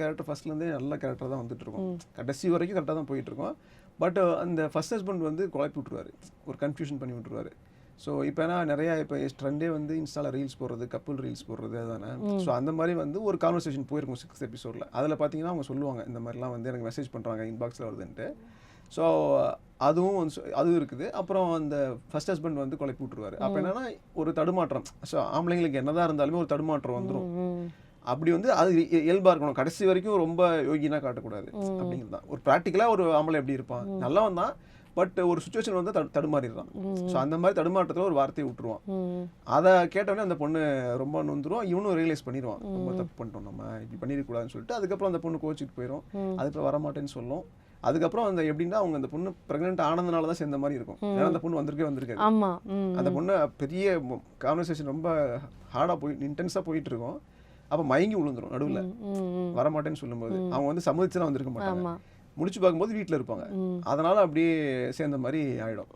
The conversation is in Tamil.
கேரக்டர் ஃபர்ஸ்ட்லேருந்தே நல்ல கேரக்டர் தான் வந்துட்டு இருக்கும், கடைசி வரைக்கும் கரெக்டாக தான் போயிட்டு இருக்கோம். பட் அந்த ஃபர்ஸ்ட் ஹஸ்பண்ட் வந்து குழப்பி விட்டுருவாரு, ஒரு கன்ஃபியூஷன் பண்ணி விட்டுருவாரு. ஸோ இப்போ ஏன்னா நிறையா இப்போ ட்ரெண்டே வந்து இன்ஸ்டாவில் ரீல்ஸ் போடுறது, கப்புள் ரீல்ஸ் போடுறது அதுதானே. ஸோ அந்த மாதிரி வந்து ஒரு கான்வர்சேஷன் போயிருக்கும் 6th எபிசோடில். அதில் பார்த்தீங்கன்னா அவங்க சொல்லுவாங்க இந்த மாதிரிலாம் வந்து எனக்கு மெசேஜ் பண்ணுறாங்க இன்பாக்ஸில் வருதுன்ட்டு. ஸோ அதுவும் இருக்குது. அப்புறம் அந்த ஃபர்ஸ்ட் ஹஸ்பண்ட் வந்து குழப்பி விட்டுருவாரு. அப்போ என்னன்னா ஒரு தடுமாற்றம். ஸோ ஆம்பளைங்களுக்கு என்னதான் இருந்தாலுமே ஒரு தடுமாற்றம் வந்துடும். அப்படி வந்து அது இயல்பாக இருக்கணும், கடைசி வரைக்கும் ரொம்ப யோகினா காட்டக்கூடாது அப்படிங்கிறது தான். ஒரு ப்ராக்டிக்கலாக ஒரு ஆம்பளை எப்படி இருப்பான், நல்லவன் தான், பட் ஒரு சுச்சுவேஷன் வந்து தடுமாறிடுறான். ஸோ அந்த மாதிரி தடுமாற்றத்தில் ஒரு வார்த்தையை விட்டுருவான். அதை கேட்டோடனே அந்த பொண்ணு ரொம்ப நொந்துரும், இவனும் ரியலைஸ் பண்ணிடுவான் ரொம்ப தப்பு பண்ணிட்டோம் நம்ம இப்படி பண்ணிடக்கூடாதுன்னு சொல்லிட்டு. அதுக்கப்புறம் அந்த பொண்ணு கோச்சிட்டு போயிடும், அதுக்கப்புறம் வரமாட்டேன்னு சொல்லும். அதுக்கப்புறம் அந்த எப்படின்னா அவங்க அந்த பொண்ணு பிரெக்னென்ட் ஆனதுனால தான் சேர்ந்த மாதிரி இருக்கும். ஏன்னா அந்த பொண்ணு வந்திருக்காது. அந்த பொண்ணு பெரிய கான்வர்சேஷன் ரொம்ப ஹார்டாக இன்டென்ஸாக போயிட்டு இருக்கும். அப்போ மயங்கி விழுந்துரும் நடுவில் வரமாட்டேன்னு சொல்லும்போது. அவங்க வந்து சம்மதிச்சுலாம் வந்திருக்க மாட்டாங்க, முடிச்சு பார்க்கும்போது வீட்டில் இருப்பாங்க. அதனால அப்படியே சேர்ந்த மாதிரி ஆயிடும்.